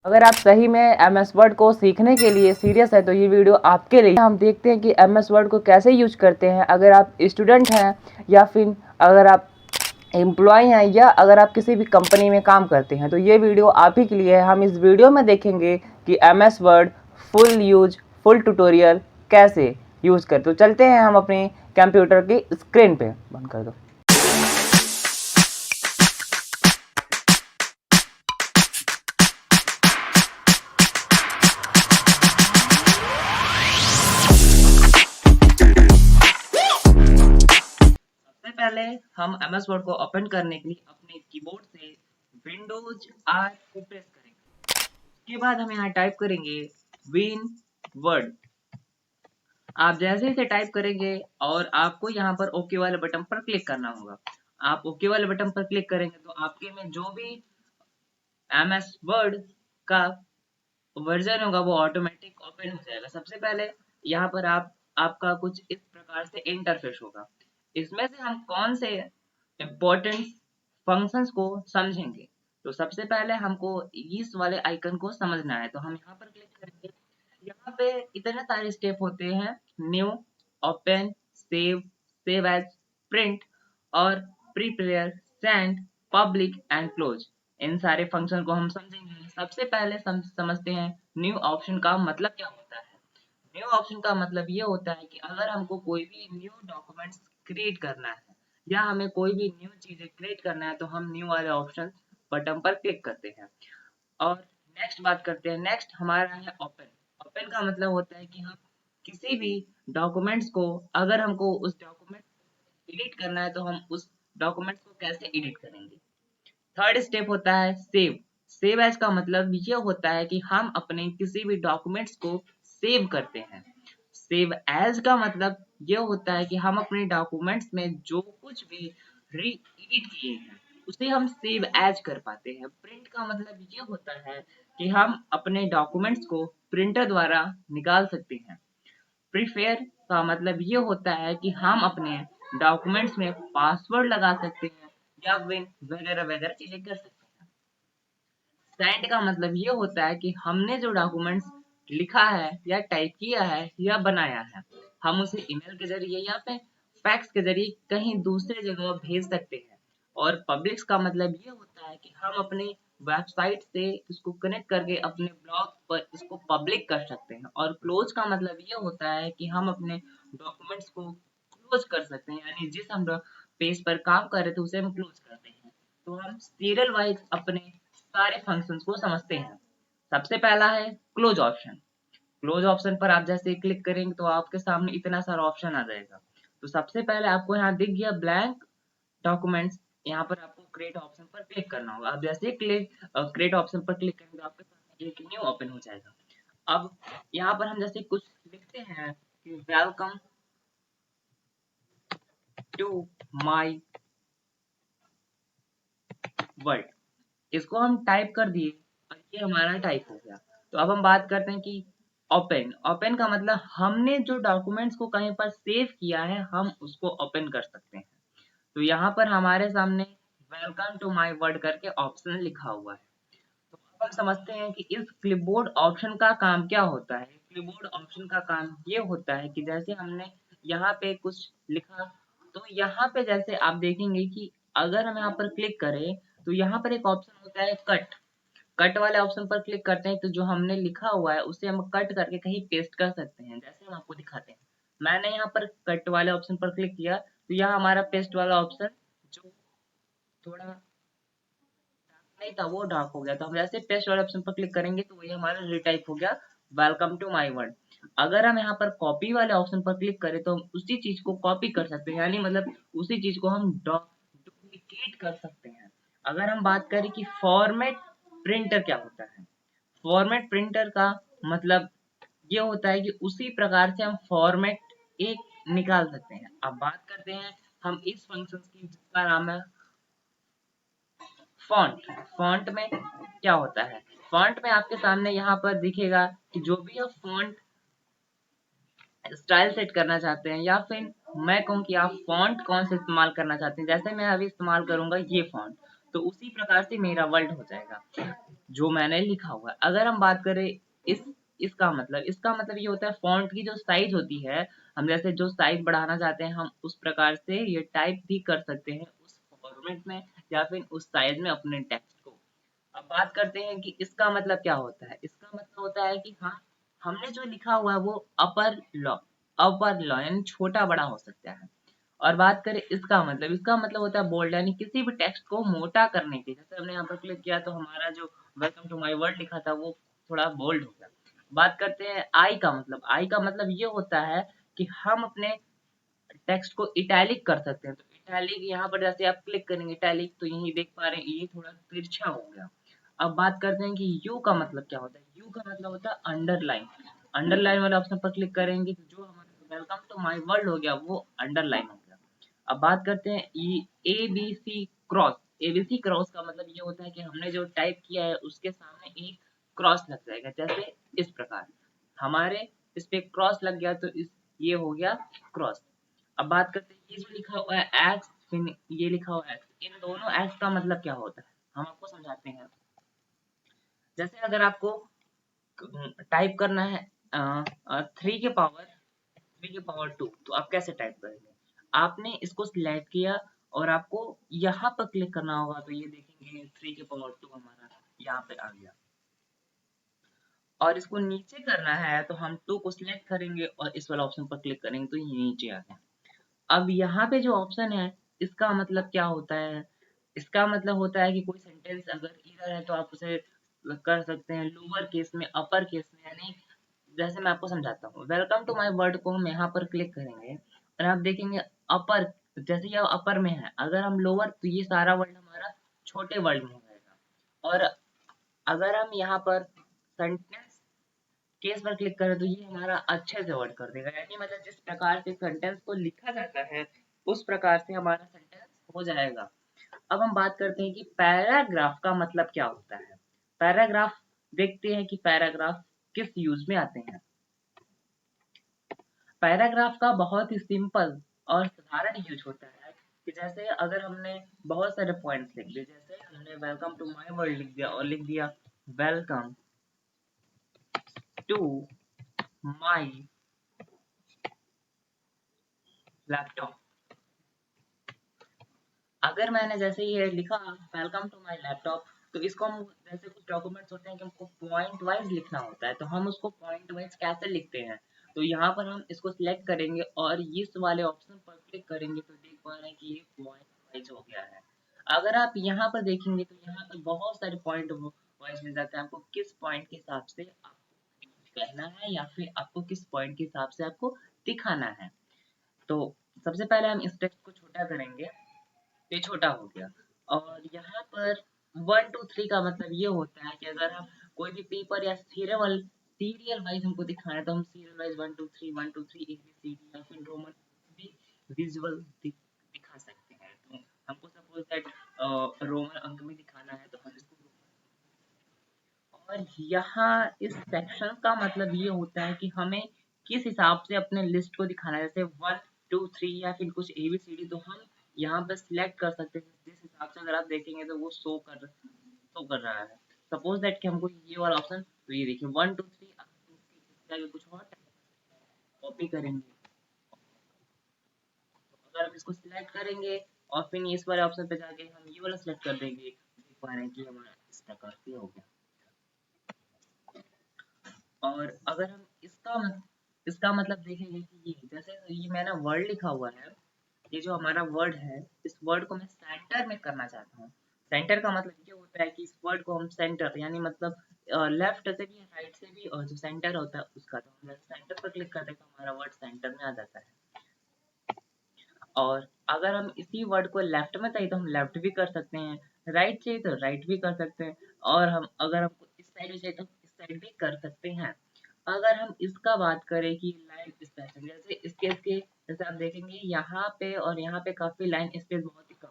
अगर आप सही में एमएस वर्ड को सीखने के लिए सीरियस है तो ये वीडियो आपके लिए। हम देखते हैं कि एमएस वर्ड को कैसे यूज करते हैं। अगर आप स्टूडेंट हैं या फिर अगर आप एम्प्लॉय हैं या अगर आप किसी भी कंपनी में काम करते हैं तो ये वीडियो आप ही के लिए है। हम इस वीडियो में देखेंगे कि एमएस वर्ड फुल ट्यूटोरियल कैसे यूज़ करते। तो चलते हैं हम अपने कंप्यूटर की स्क्रीन पे। बंद कर दो। सबसे पहले हम एमएस वर्ड को ओपन करने के लिए अपने कीबोर्ड से विंडोज आर को प्रेस करेंगे। उसके बाद हम यहाँ टाइप करेंगे विन वर्ड। आप जैसे इसे टाइप करेंगे और आपको यहाँ पर ओके वाले बटन पर क्लिक करना होगा। आप ओके वाले बटन पर क्लिक करेंगे तो आपके में जो भी एमएस वर्ड का वर्जन होगा वो ऑटोमेटिक ओपन हो जाएगा। सबसे पहले यहाँ पर आपका कुछ इस प्रकार से इंटरफेस होगा। इसमें से हम कौन से इम्पोर्टेंट फंक्शंस को समझेंगे। तो सबसे पहले हमको इस वाले आइकन को समझना है, तो हम यहाँ पर क्लिक करेंगे। यहाँ पे इतने सारे स्टेप होते हैं, new, open, save as, print और prepare, send, public and close. इन सारे फंक्शन को हम समझेंगे। सबसे पहले समझते हैं न्यू ऑप्शन का मतलब क्या होता है। न्यू ऑप्शन का मतलब ये होता है कि अगर हमको कोई भी न्यू डॉक्यूमेंट्स क्रिएट करना है या हमें कोई भी न्यू चीजें क्रिएट करना है तो हम न्यू वाले ऑप्शन बटन पर क्लिक करते हैं। और नेक्स्ट बात करते हैं। नेक्स्ट हमारा है ओपन। ओपन का मतलब होता है कि हम किसी भी डॉक्यूमेंट्स को, अगर हमको उस डॉक्यूमेंट एडिट करना है तो हम उस डॉक्यूमेंट्स को कैसे एडिट करेंगे। थर्ड स्टेप होता है सेव। सेव एज का मतलब ये होता है कि हम अपने किसी भी डॉक्यूमेंट्स को सेव करते हैं। सेव एज का मतलब ये होता है कि हम अपने डॉक्यूमेंट्स में जो कुछ भी री एडिट किए हैं उसे हम सेव एज कर पाते हैं। प्रिंट का मतलब ये होता है कि हम अपने डॉक्यूमेंट्स को प्रिंटर द्वारा निकाल सकते हैं। प्रीफेयर का मतलब ये होता है कि हम अपने डॉक्यूमेंट्स में पासवर्ड लगा सकते हैं या फिर वगैरह वगैरह चीजें कर सकते हैं। सेंड का मतलब ये होता है कि हमने जो डॉक्यूमेंट्स लिखा है या टाइप किया है या बनाया है हम उसे ईमेल के जरिए या फिर फैक्स के जरिए कहीं दूसरे जगह भेज सकते हैं। और पब्लिक्स का मतलब ये होता है कि हम अपने वेबसाइट से इसको कनेक्ट करके अपने ब्लॉग पर इसको पब्लिक कर सकते हैं। और क्लोज का मतलब ये होता है कि हम अपने डॉक्यूमेंट्स को क्लोज कर सकते हैं, यानी जिस हम पेज पर काम कर रहे थे उसे हम क्लोज करते हैं। तो हम सीरियल वाइज अपने सारे फंक्शंस को समझते हैं। सबसे पहला है क्लोज ऑप्शन। क्लोज ऑप्शन पर आप जैसे क्लिक करेंगे तो आपके सामने इतना सारा ऑप्शन आ जाएगा। तो सबसे पहले आपको यहाँ दिख गया ब्लैंक डॉक्यूमेंट्स। यहाँ पर आपको क्रिएट ऑप्शन पर क्लिक करना होगा। आप जैसे क्रिएट ऑप्शन पर क्लिक करेंगे तो आपके सामने एक न्यू ओपन हो जाएगा। अब यहाँ पर हम जैसे कुछ लिखते हैं कि वेलकम टू माय वर्ड। इसको हम टाइप कर दिए और ये हमारा टाइप हो गया। तो अब हम बात करते हैं कि ओपन। ओपन का मतलब हमने जो डॉक्यूमेंट्स को कहीं पर सेव किया है हम उसको ओपन कर सकते हैं। तो यहाँ पर हमारे सामने वेलकम टू माय वर्ड करके ऑप्शन लिखा हुआ है। तो अब हम समझते हैं कि इस क्लिपबोर्ड ऑप्शन का काम क्या होता है। क्लिपबोर्ड ऑप्शन का काम ये होता है कि जैसे हमने यहाँ पे कुछ लिखा तो यहाँ पे जैसे आप देखेंगे कि अगर हम यहाँ पर क्लिक करें तो यहाँ पर एक ऑप्शन होता है कट। कट वाले ऑप्शन पर क्लिक करते हैं तो जो हमने लिखा हुआ है उसे हम कट करके कहीं पेस्ट कर सकते हैं, जैसे हम आपको दिखाते हैं। मैंने यहाँ पर कट वाले ऑप्शन पर क्लिक किया तो यहाँ हमारा पेस्ट वाला ऑप्शन जो थोड़ा नहीं था वो डार्क हो गया। तो हम जैसे पेस्ट वाले ऑप्शन पर क्लिक करेंगे तो वही हमारा रिटाइप हो गया वेलकम टू माय वर्ड। अगर हम यहाँ पर कॉपी वाले ऑप्शन पर क्लिक करें तो हम उसी चीज को कॉपी कर सकते हैं, यानी मतलब उसी चीज को हम डुप्लीकेट कर सकते हैं। अगर हम बात करें कि फॉर्मेट प्रिंटर क्या होता है। फॉर्मेट प्रिंटर का मतलब ये होता है कि उसी प्रकार से हम फॉर्मेट एक निकाल सकते हैं। अब बात करते हैं हम इस फंक्शन की जिसका नाम है फॉन्ट। फॉन्ट में क्या होता है। फॉन्ट में आपके सामने यहाँ पर दिखेगा कि जो भी आप फॉन्ट स्टाइल सेट करना चाहते हैं या फिर मैं कहूँ कि आप फॉन्ट कौन से इस्तेमाल करना चाहते हैं। जैसे मैं अभी इस्तेमाल करूंगा ये फॉन्ट, तो उसी प्रकार से मेरा वर्ड हो जाएगा जो मैंने लिखा हुआ है। अगर हम बात करें इस इसका मतलब ये होता है फॉन्ट की जो साइज होती है, हम जैसे जो साइज बढ़ाना चाहते हैं हम उस प्रकार से ये टाइप भी कर सकते हैं उस फॉर्मेट में या फिर उस साइज में अपने टेक्स्ट को। अब बात करते हैं कि इसका मतलब क्या होता है। इसका मतलब होता है कि हाँ, हमने जो लिखा हुआ है वो अपर लॉ यानी छोटा बड़ा हो सकता है। और बात करें इसका मतलब होता है बोल्ड यानी किसी भी टेक्स्ट को मोटा करने के। जैसे हमने यहाँ पर क्लिक किया तो हमारा जो वेलकम टू माय वर्ल्ड लिखा था वो थोड़ा बोल्ड हो गया। बात करते हैं आई का मतलब ये होता है कि हम अपने टेक्स्ट को इटैलिक कर सकते हैं। तो इटैलिक यहाँ पर जैसे आप क्लिक करेंगे इटैलिक तो यही देख पा रहे हैं ये थोड़ा तिरछा हो गया। अब बात करते हैं कि यू का मतलब क्या होता है। यू का मतलब होता है अंडरलाइन। अंडरलाइन वाले ऑप्शन पर क्लिक करेंगे तो जो हमारा वेलकम टू माय वर्ल्ड हो गया वो अंडरलाइन हो गया। अब बात करते हैं एबीसी क्रॉस। एबीसी क्रॉस का मतलब ये होता है कि हमने जो टाइप किया है उसके सामने एक क्रॉस लग जाएगा। जैसे इस प्रकार हमारे इस पे क्रॉस लग गया तो ये हो गया क्रॉस। अब बात करते हैं ये जो लिखा हुआ है एक्स, फिर ये लिखा हुआ है एक्स, इन दोनों एक्स का मतलब क्या होता है हम आपको समझाते हैं। जैसे अगर आपको टाइप करना है 3 के पावर 2 तो आप कैसे टाइप करेंगे। आपने इसको सिलेक्ट किया और आपको यहाँ पर क्लिक करना होगा तो ये देखेंगे 3 के पावर 2 हमारा यहाँ पे आ गया। और इसको नीचे करना है तो हम 2 को सिलेक्ट करेंगे और इस वाला ऑप्शन पर क्लिक करेंगे तो ये नीचे आ गया। अब यहाँ पे जो ऑप्शन है इसका मतलब क्या होता है। इसका मतलब होता है कि कोई सेंटेंस अगर इधर है तो आप उसे कर सकते हैं लोअर केस में अपर केस में। यानी जैसे मैं आपको समझाता हूँ वेलकम टू माय वर्ड को हम यहाँ पर क्लिक करेंगे और आप देखेंगे अपर, जैसे ये अपर में है अगर हम लोअर तो ये सारा वर्ड हमारा छोटे वर्ड में हो जाएगा। और अगर हम यहाँ पर सेंटेंस केस पर क्लिक करें तो ये हमारा अच्छे से वर्ड कर देगा। यानी मतलब जिस प्रकार से सेंटेंस को लिखा जाता है उस प्रकार से हमारा सेंटेंस हो जाएगा। अब हम बात करते हैं कि पैराग्राफ का मतलब क्या होता है। पैराग्राफ देखते हैं कि पैराग्राफ किस यूज में आते हैं। पैराग्राफ का बहुत ही सिंपल और साधारण यूज होता है कि जैसे अगर हमने बहुत सारे पॉइंट्स लिख लिए, जैसे हमने वेलकम टू माय वर्ल्ड लिख दिया और लिख दिया वेलकम टू माय लैपटॉप। अगर मैंने जैसे ये लिखा वेलकम टू माय लैपटॉप तो इसको हम जैसे कुछ डॉक्यूमेंट्स होते हैं कि हमको पॉइंट वाइज लिखना होता है तो हम उसको पॉइंट वाइज कैसे लिखते हैं। तो यहाँ पर हम इसको सिलेक्ट करेंगे और इस वाले ऑप्शन पर क्लिक करेंगे तो देख पा रहे हैं कि ये पॉइंट वाइज हो गया है। अगर आप यहाँ पर देखेंगे तो यहाँ पर बहुत सारे पॉइंट वाइज मिल जाते हैं। आपको किस पॉइंट के हिसाब से आपको कहना है या फिर आपको किस पॉइंट के हिसाब से आपको दिखाना है। तो सबसे पहले हम इस टेक्स्ट को छोटा करेंगे, ये छोटा हो गया। और यहाँ पर 1 2 3 का मतलब ये होता है कि अगर हम कोई भी पेपर या सीरियल वाइज हमको दिखाना है तो हम सीरियल वाइज 1 2 3 ABCD या फिर रोमन भी विजुअल दिखा सकते हैं। तो हमको सपोज दैट रोमन अंक में दिखाना है तो हम इसको। और यहाँ इस सेक्शन का मतलब ये होता है कि हमें किस हिसाब से अपने लिस्ट को दिखाना है। जैसे 1 2 3 या फिर कुछ ABCD तो हम यहाँ पर सिलेक्ट कर सकते हैं जिस हिसाब से अगर आप देखेंगे तो वो शो कर रहा है। सपोज दैट कि हमको ये वाला ऑप्शन तो ये देखिए 1 2 3 कुछ और कॉपी करेंगे। तो अगर हम इसको सिलेक्ट करेंगे और फिर इस वाले ऑप्शन पे जाके हम ये वाला सिलेक्ट कर देंगे देख पा रहे हैं कि हमारा इस प्रकार से हो गया। और अगर हम इसका मतलब देखेंगे कि ये जैसे ये मैंने वर्ड लिखा हुआ है, ये जो हमारा वर्ड है इस वर्ड को मैं सेंटर में करना चाहता हूँ। सेंटर का मतलब ये होता है कि इस वर्ड को हम सेंटर यानी मतलब लेफ्ट से भी राइट से भी और जो सेंटर होता है उसका तो हम सेंटर पर क्लिक करते हैं तो हमारा वर्ड सेंटर में आ जाता है। और अगर हम इसी वर्ड को लेफ्ट में चाहिए तो हम लेफ्ट भी कर सकते हैं, राइट चाहिए तो राइट भी कर सकते हैं और हम अगर हमको इस साइड भी चाहिए तो इस साइड भी कर सकते हैं। अगर हम इसका बात करें कि लाइन स्पेसिंग जैसे इसके जैसे आप देखेंगे यहाँ पे और यहाँ पे काफी लाइन स्पेस बहुत ही कम,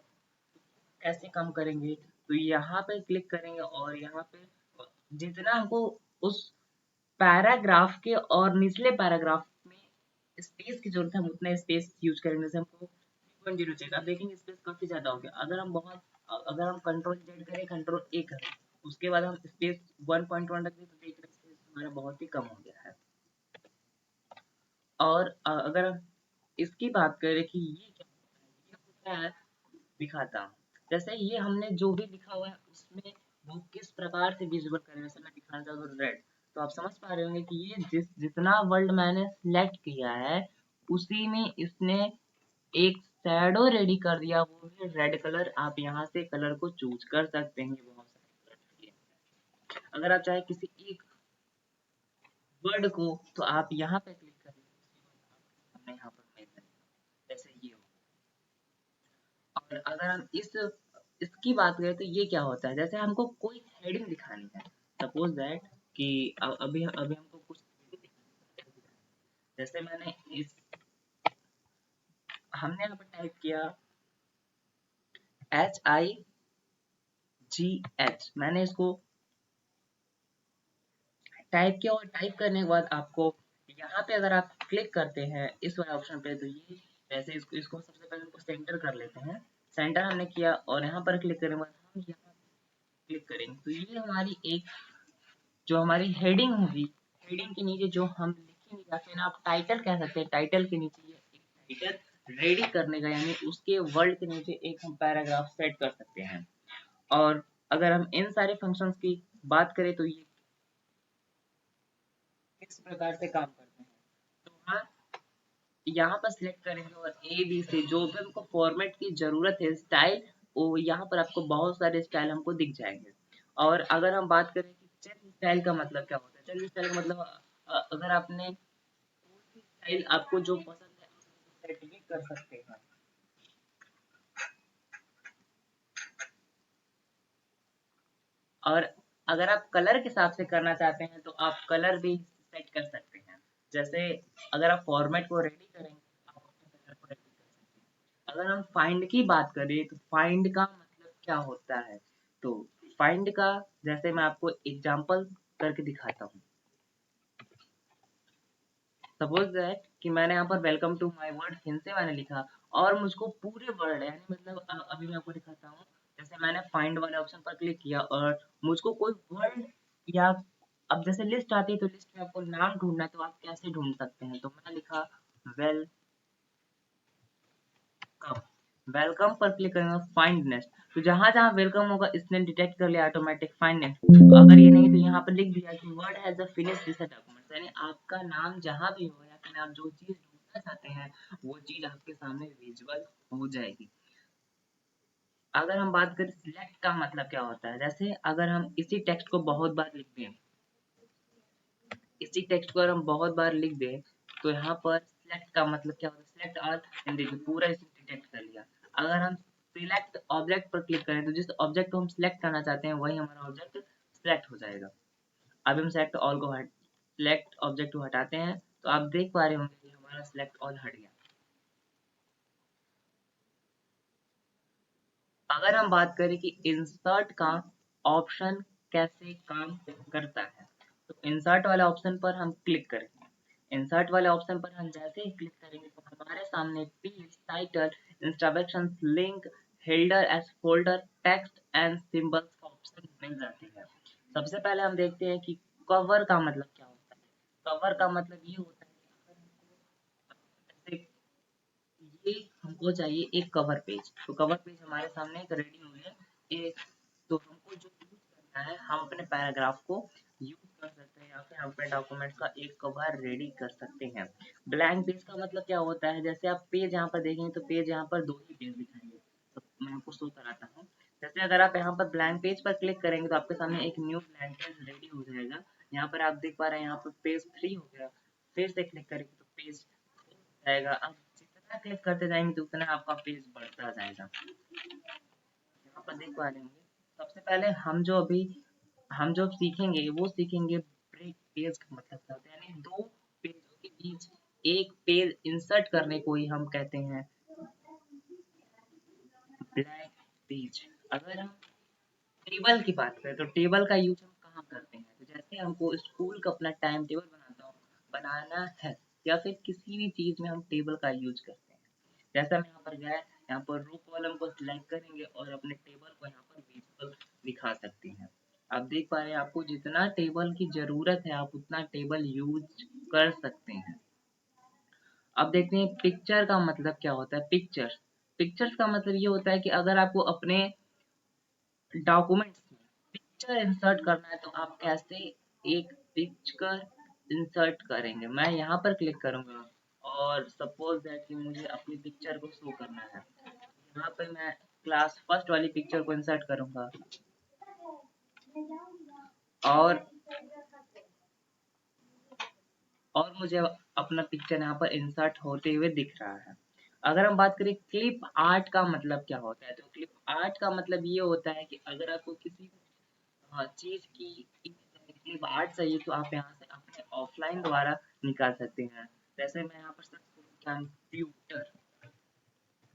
कैसे कम करेंगे तो यहाँ पे क्लिक करेंगे और यहाँ पे जितना हमको उस पैराग्राफ के और निचले पैराग्राफ में स्पेस की जरूरत है हम उतना स्पेस यूज करेंगे। जैसे हमको 3.0 चाहिए आप देखेंगे स्पेस काफी ज्यादा हो गया। अगर हम बहुत अगर हम कंट्रोल जेड करें, कंट्रोल ए करें, उसके बाद हम स्पेस 1.1 रख दें तो देख रहे हैं स्पेस हमारा बहुत ही कम हो गया है। और अगर हम इसकी बात करें कि ये क्या होता है, दिखाता हूँ। जैसे ये हमने जो भी लिखा हुआ है उसमें वो किस प्रकार से विजुअल करें, जैसे मैं दिखाना चाहता हूँ रेड, तो आप समझ पा रहे होंगे कि ये जितना वर्ल्ड मैंने सिलेक्ट किया है उसी में इसने एक शैडो रेडी कर दिया, वो है रेड कलर। आप यहाँ से कलर को चूज कर सकते हैं, बहुत सारे कलर। अगर आप चाहे किसी एक वर्ड को, तो आप यहाँ पे क्लिक करें, हमने यहाँ पर mention किया, जैसे ये हो। और अगर हम इसकी बात करें तो ये क्या होता है, जैसे हमको कोई हेडिंग दिखानी है, सपोज दैट कि अभी अभी हमको कुछ heading दिखानी है। जैसे मैंने इस हमने यहाँ पर टाइप किया HIGH, मैंने इसको टाइप किया, और टाइप करने के बाद आपको यहाँ पे अगर आप क्लिक करते हैं इस वाले ऑप्शन पे, तो ये वैसे इसको इसको सबसे पहले हमको सेंटर कर लेते हैं। सेंटर हमने किया और यहाँ पर क्लिक करने के बाद हम यहाँ क्लिक करेंगे तो ये हमारी एक जो हमारी हेडिंग होगी, हेडिंग के नीचे जो हम लिखेंगे, या फिर आप टाइटल कह सकते हैं, टाइटल के नीचे ये एक टाइटल रेडी करने का, यानी उसके वर्ड के नीचे एक हम पैराग्राफ सेट कर सकते हैं। और अगर हम इन सारे फंक्शंस की बात करें तो ये किस प्रकार से काम करते हैं, तो हाँ, यहाँ पर सिलेक्ट करेंगे और ए बी से जो भी हमको फॉर्मेट की जरूरत है स्टाइल, वो यहाँ पर आपको बहुत सारे स्टाइल हमको दिख जाएंगे। और अगर हम बात करें कि चेक स्टाइल का मतलब क्या होता है, चेक स्टाइल का मतलब अगर आपने स्टाइल आपको जो पसंद है सेट भी कर सकते हैं। और अगर आप कलर के हिसाब से करना चाहते हैं तो आप कलर भी सेट कर सकते हैं। जैसे अगर आप फॉर्मेट को रेडी करेंगे, आप अपने कलर को रेडी कर सकते हैं। अगर हम फाइंड की बात करें तो फाइंड का मतलब क्या होता है, तो फाइंड का जैसे मैं आपको एग्जांपल करके दिखाता हूँ। सपोज दैट कि मैंने यहाँ पर वेलकम टू माय वर्ड हिंसे मैंने लिखा, और मुझको पूरे वर्ड यानी मतलब अभी मैं आपको दिखाता हूँ। जैसे मैंने फाइंड वाले ऑप्शन पर क्लिक किया और मुझको कोई वर्ड, या अब जैसे लिस्ट आती है तो लिस्ट में आपको नाम ढूंढना है, तो आप कैसे ढूंढ सकते हैं, तो मैंने लिखा वेलकम। वेलकम पर क्लिक करेंगे, फाइंड नेक्स्ट, तो जहां जहां वेलकम होगा इसने डिटेक्ट कर लिया ऑटोमेटिक फाइंड नेक्स्ट। तो अगर ये नहीं तो यहाँ पर लिख दिया कि word has a finish this document, यानी आपका नाम जहां भी हो या फिर आप जो चीज ढूंढना चाहते हैं वो चीज आपके सामने विजुअल हो जाएगी। अगर हम बात करें सिलेक्ट का मतलब क्या होता है, जैसे अगर हम इसी टेक्स्ट को बहुत बार लिख दें, इसी टेक्स्ट को अगर हम बहुत बार लिख दें, तो यहाँ पर सिलेक्ट का मतलब क्या होता है, सिलेक्ट ऑल, देखिए पूरा इसे डिटेक्ट कर लिया। अगर हम सिलेक्ट ऑब्जेक्ट पर क्लिक करें तो जिस ऑब्जेक्ट को हम सिलेक्ट करना चाहते हैं वही हमारा ऑब्जेक्ट सिलेक्ट हो जाएगा। अब हम सिलेक्ट ऑल को सिलेक्ट ऑब्जेक्ट को हटाते हैं, तो आप देख पा रहे होंगे कि हमारा सिलेक्ट ऑल हट गया। अगर हम बात करें कि इंसर्ट का ऑप्शन कैसे काम करता है, तो इंसर्ट वाले ऑप्शन पर हम क्लिक करेंगे। इंसर्ट वाले ऑप्शन पर हम जैसे ही क्लिक करेंगे तो हमारे सामने page, title, instructions, link, header as folder, text and symbols का ऑप्शन मिल जाते हैं। सबसे पहले हम देखते हैं कि कवर का मतलब क्या होता है। कवर का मतलब ये होता है कि अगर हमको जैसे ये हमको चाहिए एक कवर पेज, तो कवर पेज हमारे सामने एक रेडी हो गया एक। तो हमको जो यूज करना है, हम अपने पैराग्राफ को यूज कर सकते हैं या फिर हम अपने डॉक्यूमेंट्स का एक कवर रेडी कर सकते हैं। ब्लैंक पेज का मतलब क्या होता है, जैसे आप पेज यहाँ पर देखेंगे तो पेज यहाँ पर दो ही पेज दिखाएंगे, तो मैं आपको शो कराता हूँ। जैसे अगर आप यहाँ पर ब्लैंक पेज पर क्लिक करेंगे तो आपके सामने एक न्यू ब्लैंक पेज रेडी हो जाएगा। यहाँ पर आप देख पा रहे हैं यहाँ पर पेज 3 हो गया, फिर से क्लिक करेंगे तो पेज जाएगा। अब जितना क्लिक करते जाएंगे तो उतना आपका पेज बढ़ता जाएगा। यहाँ पर देख पा रहे होंगे, सबसे पहले हम जो सीखेंगे वो सीखेंगे ब्रेक पेज का मतलब क्या होता है, यानी दो पेजों के बीच एक पेज इंसर्ट करने को ही हम कहते हैं ब्लैंक पेज। अगर हम टेबल की बात करें तो टेबल का यूज हम कहाँ करते हैं, तो जैसे हमको स्कूल का अपना टाइम टेबल बनाना है, या फिर किसी भी चीज में हम टेबल का यूज करते हैं। जैसे हम यहाँ पर गए यहाँ पर रो कॉलम को सिलेक्ट करेंगे और अपने टेबल को यहाँ पर विजिबल दिखा सकते हैं। आप देख पा रहे हैं आपको जितना टेबल की जरूरत है आप उतना टेबल यूज कर सकते हैं। अब देखते हैं पिक्चर का मतलब क्या होता है। पिक्चर्स का मतलब ये होता है कि अगर आपको अपने डॉक्यूमेंट्स में पिक्चर इंसर्ट करना है तो आप कैसे एक पिक्चर इंसर्ट करेंगे। मैं यहाँ पर क्लिक करूंगा और सपोज दैट कि मुझे अपनी पिक्चर को शो करना है। यहाँ पर मैं क्लास फर्स्ट वाली पिक्चर को इंसर्ट करूंगा और मुझे अपना पिक्चर यहाँ पर इंसर्ट होते हुए दिख रहा है। अगर हम बात करें क्लिप आर्ट का मतलब क्या होता है, तो क्लिप आर्ट का मतलब ये होता है कि अगर आपको किसी चीज की क्लिप आर्ट चाहिए तो आप यहाँ से अपने ऑफलाइन द्वारा निकाल सकते हैं। जैसे मैं यहाँ पर सर्च करूँ कंप्यूटर,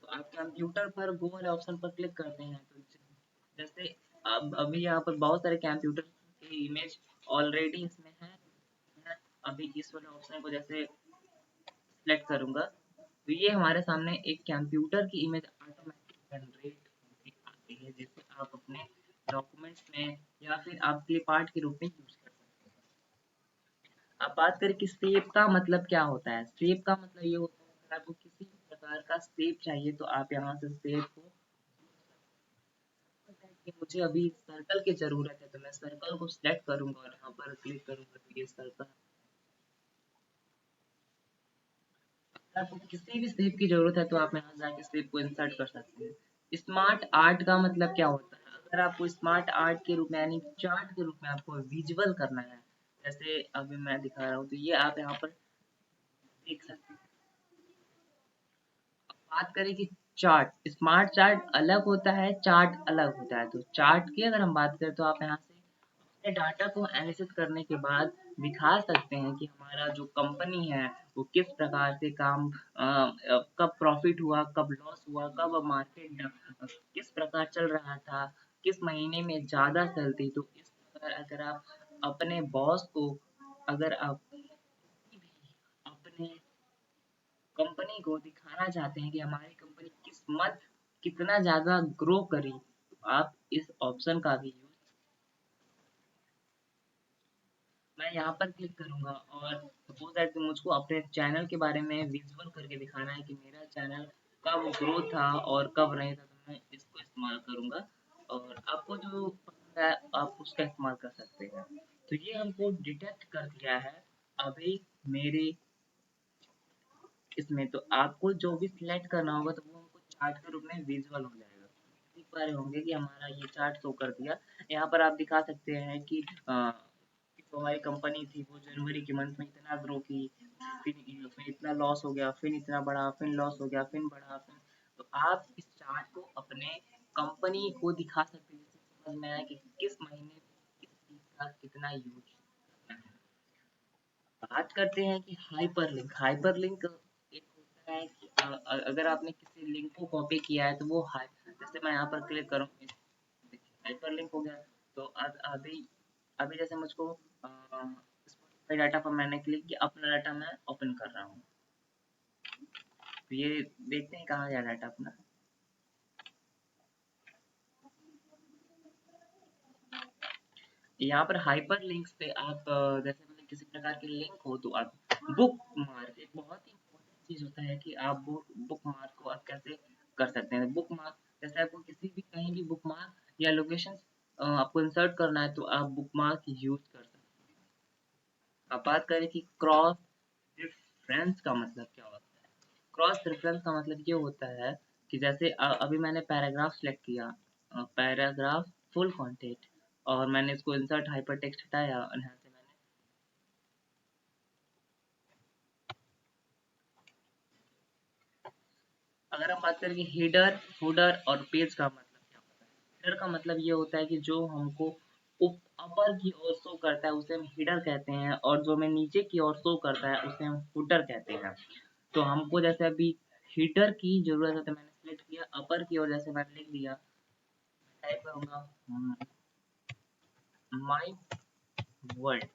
तो आप कंप्यूटर पर गो वाले ऑप्शन पर क्लिक करते हैं तो जैसे अब अभी यहाँ पर बहुत सारे कंप्यूटर की इमेज ऑलरेडी इसमें है। मैं अभी इस वाले ऑप्शन को जैसे सेलेक्ट करूंगा तो ये हमारे सामने एक कंप्यूटर की इमेज ऑटोमेटिक जनरेट होती आती है, जिसे आप अपने डॉक्यूमेंट्स में या फिर आप क्लिप आर्ट के रूप में यूज कर सकते हैं। अब बात करें कि शेप का मतलब क्या होता है। शेप का मतलब ये होता है अगर आपको किसी भी प्रकार का शेप चाहिए तो आप यहाँ से शेप को, कि मुझे अभी सर्कल की जरूरत है तो मैं सर्कल को सिलेक्ट करूंगा और यहाँ पर क्लिक करूंगा तो ये सर्कल। आपको किसी भी शेप की जरूरत है तो आप यहाँ जाके शेप को इंसर्ट कर सकते हैं। स्मार्ट आर्ट का मतलब क्या होता है। अगर आपको स्मार्ट आर्ट के रूप में यानी चार्ट के रूप में आपको विजुअल करना है, जैसे अभी मैं दिखा रहा हूँ तो ये आप यहाँ पर देख सकते हैं। बात करें कि चार्ट, स्मार्ट चार्ट अलग होता है, चार्ट अलग होता है। तो चार्ट की अगर हम बात करें तो आप यहाँ से अपने डाटा को एनालिसिस करने के बाद दिखा सकते हैं कि हमारा जो कंपनी है वो किस प्रकार से काम कब प्रॉफिट हुआ, कब लॉस हुआ, कब मार्केट किस प्रकार चल रहा था, किस महीने में ज्यादा सेल थी। तो इस प्रकार अगर आप अपने बॉस को, अगर आप अपने कंपनी को दिखाना चाहते हैं कि हमारी कंपनी किस मंथ कितना ज्यादा ग्रो करी, तो आप इस ऑप्शन का भी यूज। मैं यहाँ पर क्लिक करूंगा और सपोज दैट कि मुझको अपने चैनल के बारे में विजुअल करके दिखाना है कि मेरा चैनल कब ग्रो था और कब नहीं था, तो मैं इसको इस्तेमाल करूंगा और आपको जो पसंद है आप उसका इस्तेमाल कर सकते हैं। तो ये हमको डिटेक्ट कर दिया है अभी मेरे इसमें। तो आपको जो भी सिलेक्ट करना होगा तो वो हमको चार्ट के रूप में विजुअल हो जाएगा। देख पा रहे होंगे कि हमारा ये चार्ट शो कर दिया। यहाँ पर आप दिखा सकते हैं कि जो हमारी कंपनी थी वो जनवरी के मंथ में इतना ग्रो की, फिर इतना लॉस हो गया, फिर इतना बढ़ा, फिर लॉस हो गया, फिर बढ़ा, फिर। तो आप इस चार्ट को अपने कंपनी को दिखा सकते हैं जिससे समझ में आए कि किस महीने में किस चीज का कितना यूज करना है। बात करते हैं कि हाइपरलिंक एक होता है कि अगर आपने किसी लिंक को कॉपी किया है तो वो जैसे मैं यहाँ पर क्लिक करूँ, हाइपरलिंक हो गया। तो अभी अभी जैसे मुझको स्पॉटिफाई डाटा पर मैंने क्लिक किया, अपना डाटा मैं ओपन कर रहा हूँ तो ये देखते हैं कहाँ गया डाटा अपना। यहाँ पर हाइपर लिंक्स पे आप जैसे मतलब किसी प्रकार के लिंक हो तो आप बुक मार्क, एक बहुत ही इम्पोर्टेंट चीज होता है कि आप बुक मार्क को आप कैसे कर सकते हैं। बुक मार्क जैसे आपको किसी भी कहीं भी बुक मार्क या लोकेशन आपको इंसर्ट करना है तो आप बुक मार्क यूज कर सकते हैं। अब बात करें कि क्रॉस रेफरेंस का मतलब क्या होता है। क्रॉस रेफरेंस का मतलब ये होता है कि जैसे अभी मैंने पैराग्राफ सेलेक्ट किया, पैराग्राफ फुल कंटेंट, और मैंने इसको इंसर्ट हाइपरटेक्स्ट हटाया और यहाँ से मैंने, अगर हम बात करें कि हेडर फुटर और पेज का मतलब क्या होता है। हेडर का मतलब ये होता है कि जो हमको अपर की ओर शो करता है उसे हम हेडर कहते हैं, और जो हमें नीचे की ओर शो करता है उसे हम फुटर कहते हैं। तो हमको जैसे अभी हेडर की जरूरत है तो मैंने सेलेक्ट किया, अपर की ओर जैसे मैंने लिख दिया, टाइप करूंगा माई वर्ल्ड,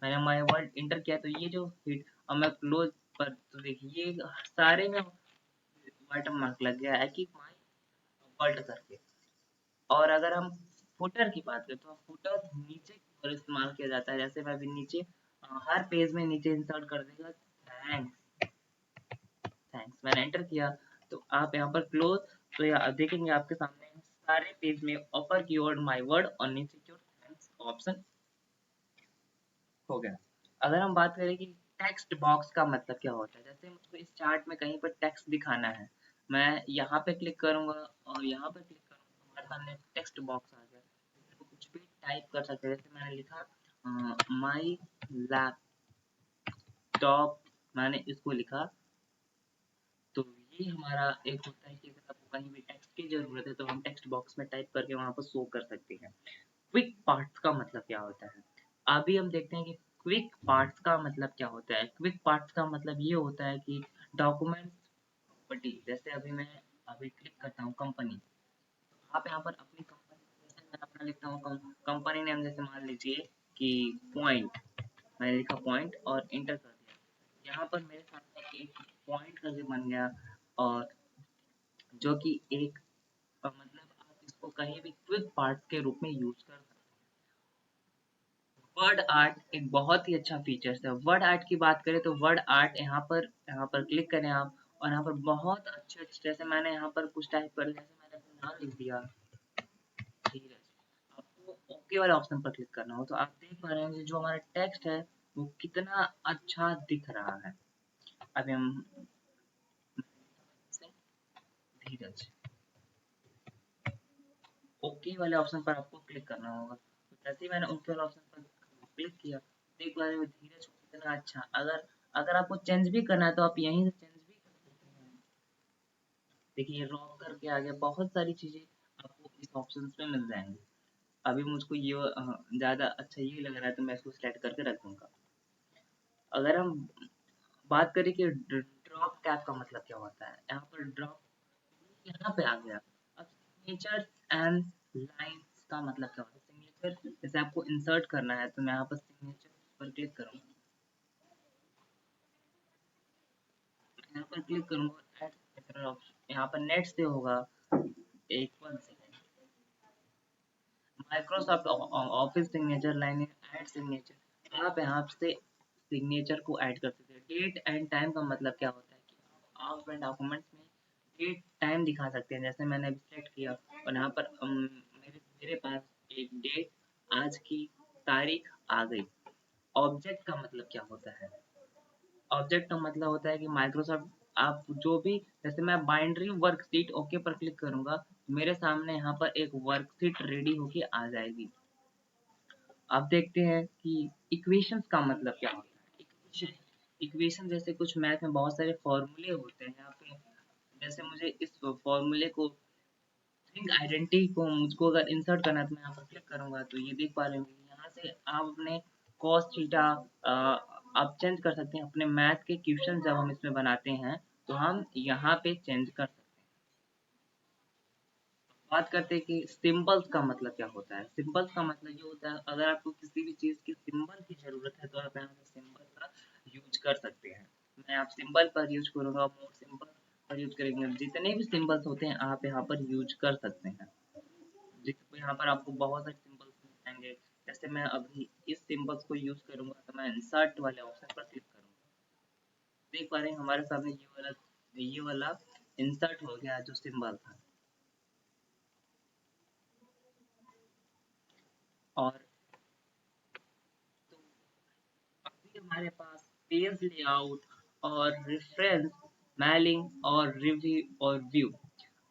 मैंने माई वर्ल्ड इंटर किया तो ये जो हिट, अब मैं क्लोज पर तो देखिए ये सारे में वाटर मार्क लग गया है कि माई वर्ल्ड करके। और अगर हम फुटर की बात करें तो फुटर नीचे की ओर इस्तेमाल किया जाता है। जैसे मैं अभी नीचे हर पेज में नीचे इंसर्ट कर देगा थैंक्स, थैंक्स मैंने एंटर किया तो आप यहाँ पर क्लोज, तो यहाँ देखेंगे आपके सामने सारे पेज में ऊपर की ओर माय वर्ड और नीचे की ओर थैंक्स ऑप्शन हो गया। अगर हम बात करें कि टेक्स्ट बॉक्स का मतलब क्या होता है, जैसे मुझको इस चार्ट में कहीं पर टेक्स्ट दिखाना है, मैं यहाँ पे क्लिक करूंगा और यहाँ पे क्लिक करूंगा तो हमारे सामने टेक्स्ट बॉक्स आ गया। इसमें कुछ भी टाइप कर सकते हैं, जैसे मैंने लिखा माई लैपटॉप, मैंने इसको लिखा। तो ये हमारा एक होता है कि अगर आपको कहीं भी टेक्स्ट की जरूरत है तो हम टेक्स्ट बॉक्स में टाइप करके वहां पर शो कर सकते हैं। क्विक पार्ट्स का मतलब क्या होता है, अभी हम देखते हैं कि क्विक पार्ट्स का मतलब क्या होता है। क्विक पार्ट्स का मतलब ये होता है कि डॉक्यूमेंट्स प्रॉपर्टी, जैसे अभी मैं अभी क्लिक करता हूँ कंपनी, आप यहाँ पर अपनी कंपनी, जैसे मैं अपना लिखता हूँ कंपनी नेम, जैसे मान लीजिए कि पॉइंट, मैंने लिखा पॉइंट और इंटर कर दिया, यहाँ पर मेरे सामने एक पॉइंट करके बन गया। और जो कि एक मतलब आप इसको कहीं भी क्विक पार्ट्स के रूप में यूज कर सकते हैं। वर्ड आर्ट एक बहुत ही अच्छा फीचर्स है। वर्ड आर्ट की बात करें तो वर्ड आर्ट यहाँ पर क्लिक करें आप, और यहाँ पर बहुत अच्छे अच्छे, जैसे मैंने यहाँ पर कुछ टाइप कर लिया, जैसे मैंने अपना नाम लिख दिया धीरज, आपको ओके वाले ऑप्शन पर क्लिक करना हो तो आप देख पा रहे हैं कि जो हमारा टेक्स्ट है वो कितना अच्छा दिख रहा है। अभी हम धीरज, ओके वाले ऑप्शन पर आपको क्लिक करना होगा। तो जैसे ही मैंने ओके वाले ऑप्शन पर क्लिक किया, देख पा रहे हो धीरज को कितना अच्छा। अगर अगर आपको चेंज भी करना है तो आप यहीं से चेंज भी कर सकते हैं। देखिए रॉक करके आ गया, बहुत सारी चीजें आपको इस ऑप्शन में मिल जाएंगी। अभी मुझको ये ज्यादा अच्छा ये लग रहा है तो मैं इसको सिलेक्ट करके रख दूंगा। अगर हम बात करें कि ड्रॉप कैप का मतलब क्या होता है, यहाँ पर ड्रॉप यहाँ पे आ गया। अब सिग्नेचर एंड लाइंस का मतलब क्या होता है, सिग्नेचर जैसे आपको इंसर्ट करना है तो मैं यहाँ पर सिग्नेचर पर क्लिक करूंगा, यहाँ पर क्लिक करूंगा, ऐड सिग्नेचर ऑप्शन यहाँ पर नेट से होगा। एक 1 second, Microsoft office signature line, add signature, आप यहाँ से सिग्नेचर को ऐड कर सकते हैं। डेट एंड टाइम का मतलब क्या होता है कि आप अपने डॉक्यूमेंट्स में डेट टाइम दिखा सकते हैं। जैसे मैंने अभी सेलेक्ट किया और यहाँ पर मेरे मेरे पास एक डेट, आज की तारीख आ गई। ऑब्जेक्ट का मतलब क्या होता है, ऑब्जेक्ट का मतलब होता है कि माइक्रोसॉफ्ट आप जो भी, जैसे मैं बाइंड्री वर्कशीट ओके पर क्लिक करूंगा तो मेरे सामने यहाँ पर एक वर्कशीट रेडी होके आ जाएगी। अब देखते हैं कि इक्वेशंस का मतलब क्या होता है। इक्वेशन, इक्वेशन जैसे कुछ मैथ में बहुत सारे फॉर्मूले होते हैं, यहाँ पे जैसे मुझे इस फॉर्मूले को, स्ट्रिंग आइडेंटिटी को मुझको अगर इंसर्ट करना है तो मैं यहाँ पर क्लिक करूंगा तो ये देख पा रहे होंगे यहाँ से आप अपने कॉस थीटा आप चेंज कर सकते हैं। अपने मैथ के क्वेश्चन जब हम इसमें बनाते हैं तो हम यहाँ पे चेंज कर सकते हैं। बात करते हैं कि सिंबल्स का मतलब क्या होता है। सिंबल्स का मतलब ये होता है अगर आपको किसी भी चीज की सिंबल की जरूरत है तो आप यहाँ से सिंबल का यूज कर सकते हैं। मैं आप सिंबल पर यूज करूंगा, मोर सिंबल पर यूज करेंगे, जितने भी सिंबल्स होते हैं आप यहाँ पर यूज कर सकते हैं। यहाँ पर आपको बहुत सारे सिंबल्स मिल जाएंगे। जैसे मैं अभी इस सिंबल्स को यूज करूंगा तो मैं इंसर्ट वाले ऑप्शन पर क्लिक करूंगा, देख पा रहे हैं हमारे सामने ये वाला इंसर्ट हो गया जो सिंबल था। और तो अभी हमारे पास पेज लेआउट और रेफरेंस, मेलिंग और रिव्यू और व्यू।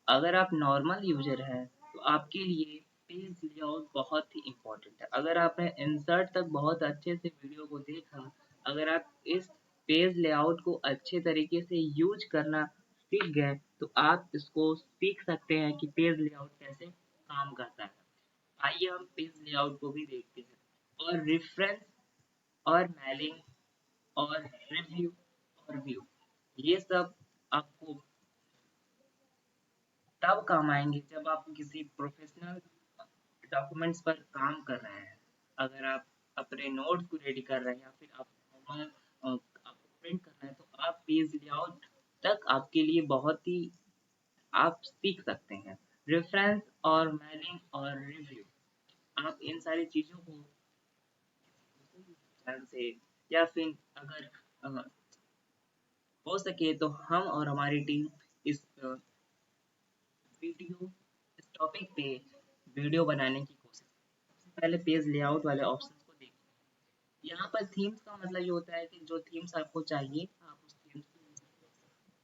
अगर आप नॉर्मल यूजर हैं तो आपके लिए पेज लेआउट बहुत ही इम्पोर्टेंट है। अगर आपने इंसर्ट तक बहुत अच्छे से वीडियो को देखा, अगर आप इस पेज लेआउट को अच्छे तरीके से यूज करना सीख गए तो आप इसको सीख सकते हैं कि पेज लेआउट कैसे काम करता है। आइए हम पेज लेआउट को भी देखते हैं। और रेफरेंस और मेलिंग और रिव्यू और व्यू, ये सब आपको तब काम आएंगे जब आप किसी प्रोफेशनल डॉक्यूमेंट्स पर काम कर रहे हैं। अगर आप अपने नोट्स को रेडी कर रहे हैं या फिर आप नॉर्मल आपको प्रिंट करना है तो आप पेज लेआउट तक आपके लिए बहुत ही आप सीख सकते हैं। रेफरेंस और मेलिंग और रिव्यू, आप इन सारी चीज़ों को ध्यान से, या फिर अगर हो सके तो हम और हमारी टीम इस वीडियो इस टॉपिक पे वीडियो बनाने की कोशिश करें। सबसे पहले पेज लेआउट वाले ऑप्शंस को देखिए। यहाँ पर थीम्स का मतलब ये होता है कि जो थीम्स आपको चाहिए आप उस थीम्स को यूज कर सकते हैं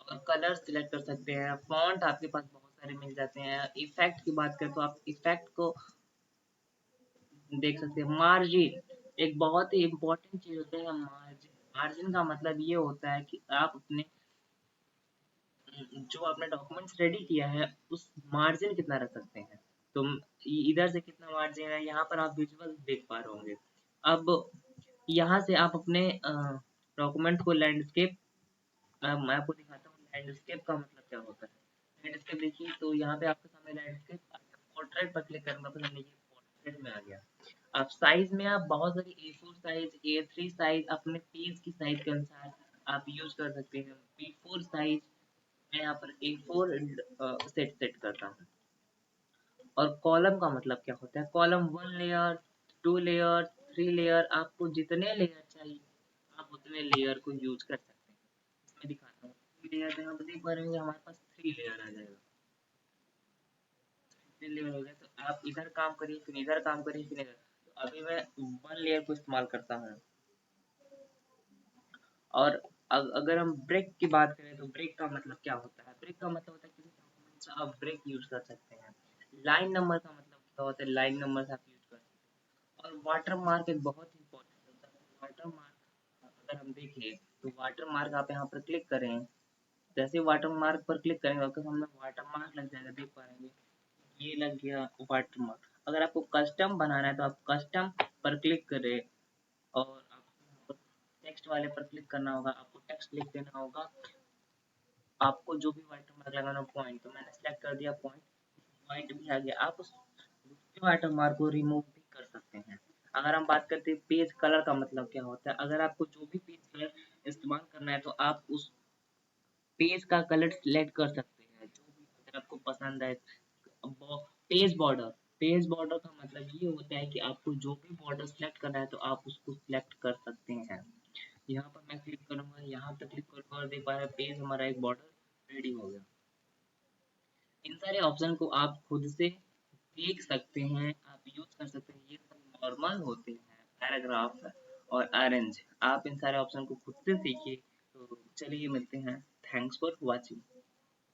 और कलर सिलेक्ट कर सकते हैं। फॉन्ट आपके पास बहुत सारे मिल जाते हैं। इफेक्ट की बात करें तो आप इफेक्ट को देख सकते हैं। मार्जिन एक बहुत ही इम्पोर्टेंट चीज होता है। मार्जिन मार्जिन का मतलब ये होता है कि आप अपने जो आपने डॉक्यूमेंट्स रेडी किया है उस मार्जिन कितना रख सकते हैं। तो इधर से कितना मार्जिन है यहाँ पर आप विजुअल देख पा रहे होंगे। अब यहाँ से आप अपने डॉक्यूमेंट को लैंडस्केप, मैं आपको दिखाता हूँ लैंडस्केप का मतलब क्या होता है। लैंडस्केप देखिए तो यहाँ पे आपके सामने लैंडस्केप पोर्ट्रेट पर क्लिक करूंगा तो ये पोर्ट्रेट में आ गया। अब साइज में आप बहुत सारी A4 साइज, A3 साइज अपने पेज की साइज के अनुसार आप यूज कर सकते हैं। B4 साइज मैं यहाँ पर A4 सेट करता हूँ। और कॉलम का मतलब क्या होता है। कॉलम 1 लेयर, 2 लेयर, 3 लेयर, आपको जितने लेयर चाहिए आप उतने लेयर को यूज कर सकते हैं। इसमें दिखाता हूँ 3 लेयर में हम देख पा रहे हैं हमारे पास 3 लेयर आ जाएगा। 3 लेयर हो गया तो आप इधर काम करिए, फिर इधर काम करिए, फिर इधर। तो अभी मैं 1 लेयर को इस्तेमाल करता हूँ। और अगर हम ब्रेक की बात करें तो ब्रेक का मतलब क्या होता है। ब्रेक का मतलब होता है किसी डॉक्यूमेंट से आप ब्रेक यूज कर सकते हैं। लाइन नंबर का मतलब क्या होता है। लाइन नंबर से आप यूज कर सकते हैं। और वाटर मार्क एक बहुत इंपॉर्टेंट होता है। वाटर मार्क अगर हम देखें तो वाटर मार्क आप यहाँ पर क्लिक करें, जैसे वाटर मार्क पर क्लिक करेंगे आपके सामने वाटर मार्क लग जाएगा, देख पाएंगे ये लग गया वाटर मार्क। अगर आपको कस्टम बनाना है तो आप कस्टम पर क्लिक करें और आपको टेक्स्ट वाले पर क्लिक करना होगा। आपको टेक्स्ट लिख देना होगा। आपको जो भी वाटर मार्क लगाना पॉइंट, तो मैंने सेलेक्ट कर दिया पॉइंट, पॉइंट भी आ गया। आप उस दूसरे वाटर मार्क को रिमूव भी कर सकते हैं। अगर हम बात करते हैं पेज कलर का मतलब क्या होता है। अगर आपको जो भी पेज कलर इस्तेमाल करना है तो आप उस पेज का कलर सिलेक्ट कर सकते हैं जो भी अगर आपको पसंद है। पेज बॉर्डर, पेज बॉर्डर का मतलब ये होता है कि आपको जो भी बॉर्डर सिलेक्ट करना है तो आप उसको सिलेक्ट कर सकते हैं। यहाँ पर मैं क्लिक करूंगा, यहाँ पर क्लिक करूंगा और देख पा रहे हैं पेज हमारा एक बॉर्डर रेडी हो गया। इन सारे ऑप्शन को आप खुद से देख सकते हैं, आप यूज कर सकते हैं। ये सब नॉर्मल होते हैं पैराग्राफ और अरेंज। आप इन सारे ऑप्शन को खुद से सीखिए। तो चलिए मिलते हैं। Thanks for watching.